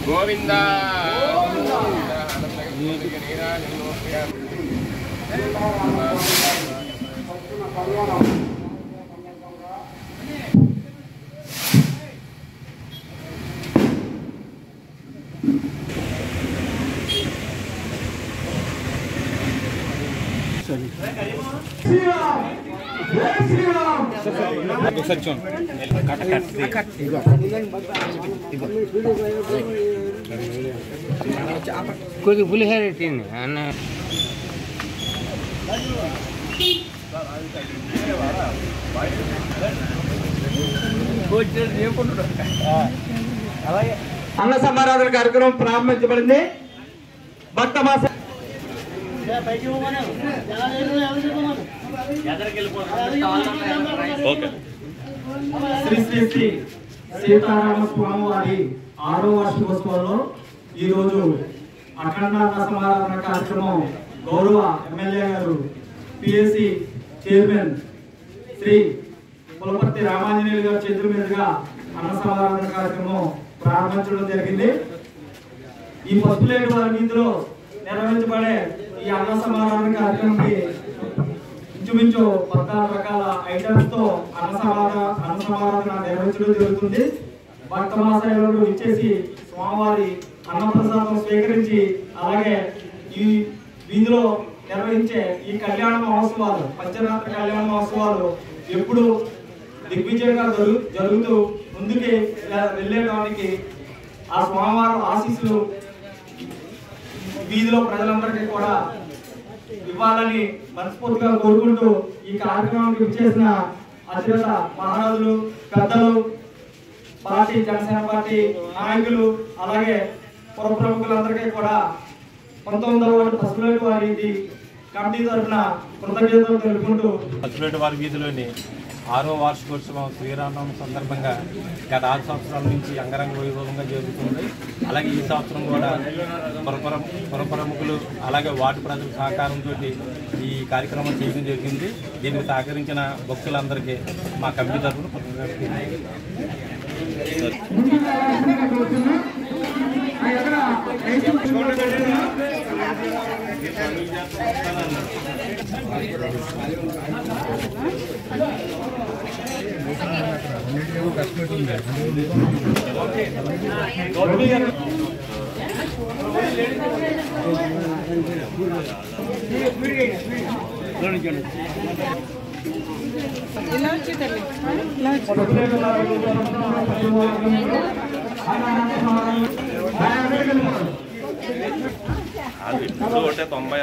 గోవింద కొద్దిగా పులిహోర పెట్టింది అన్న అన్న సమారాధన కార్యక్రమం ప్రారంభించబడింది. భక్త మాస శ్రీ శ్రీ శ్రీ సీతారామ స్వామి వారి 6వ వార్షికోత్సవంలో ఈరోజు అఖండ అన్న సమారాధన కార్యక్రమం గౌరవ ఎమ్మెల్యే గారు పిఎస్సి చైర్మన్ శ్రీ పులపర్తి రామాంజనేయులు గారి చేతుల మీదుగా అన్న సమారాధన కార్యక్రమం ప్రారంభించడం జరిగింది. ఈ పసుపులేని వారి వీధిలో నిర్వహించబడే ఈ అన్న సమారాధన కార్యక్రమానికి ఇంచుమించు 14 రకాల ఐటమ్స్ తో అన్న సమారాధన నిర్వహించడం జరుగుతుంది. భక్త మహాశయులు ఇచ్చేసి స్వామివారి అన్నప్రసాదం స్వీకరించి అలాగే ఈ వీధిలో నిర్వహించే ఈ కళ్యాణ మహోత్సవాలు పంచరాత్ర కళ్యాణ మహోత్సవాలు ఎప్పుడు దిగ్విజయంగా జరుగుతూ ముందుకి వెళ్ళేటానికి ఆ స్వామివారి ఆశీస్సులు వీధిలో ప్రజలందరికీ కూడా ఇవ్వాలని మనస్ఫూర్తిగా కోరుకుంటూ ఈ కార్యక్రమానికి విచ్చేసిన అత్యంత మహారాజులు పెద్దలు పార్టీ జనసేన పార్టీ నాయకులు అలాగే పుర ప్రముఖులందరికీ కూడా 19వ వార్డు పసుపులేటి వారి కమిటీ తరఫున కృతజ్ఞతలు తెలుపుకుంటూ పసుపులేటి వారి వీధిలోని 6వ వార్షికోత్సవం శ్రీరామనవమి సందర్భంగా గత 6 సంవత్సరాల నుంచి అంగరంగ వైభవంగా జరుగుతుంది. అలాగే ఈ సంవత్సరం కూడా పుర ప్రముఖులు అలాగే వార్డు ప్రజల సహకారంతో ఈ కార్యక్రమం చేయడం జరిగింది. దీనికి సహకరించిన భక్తులందరికీ మా కమిటీ తరఫున అది 90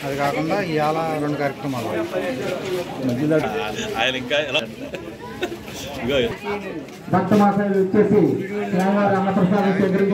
అది కాకుండా ఇవాళ 2 కార్యక్రమాలు ఆయన ఇంకా భక్త మాసాలు వచ్చేసి స్వామివారి అన్నప్రసాదం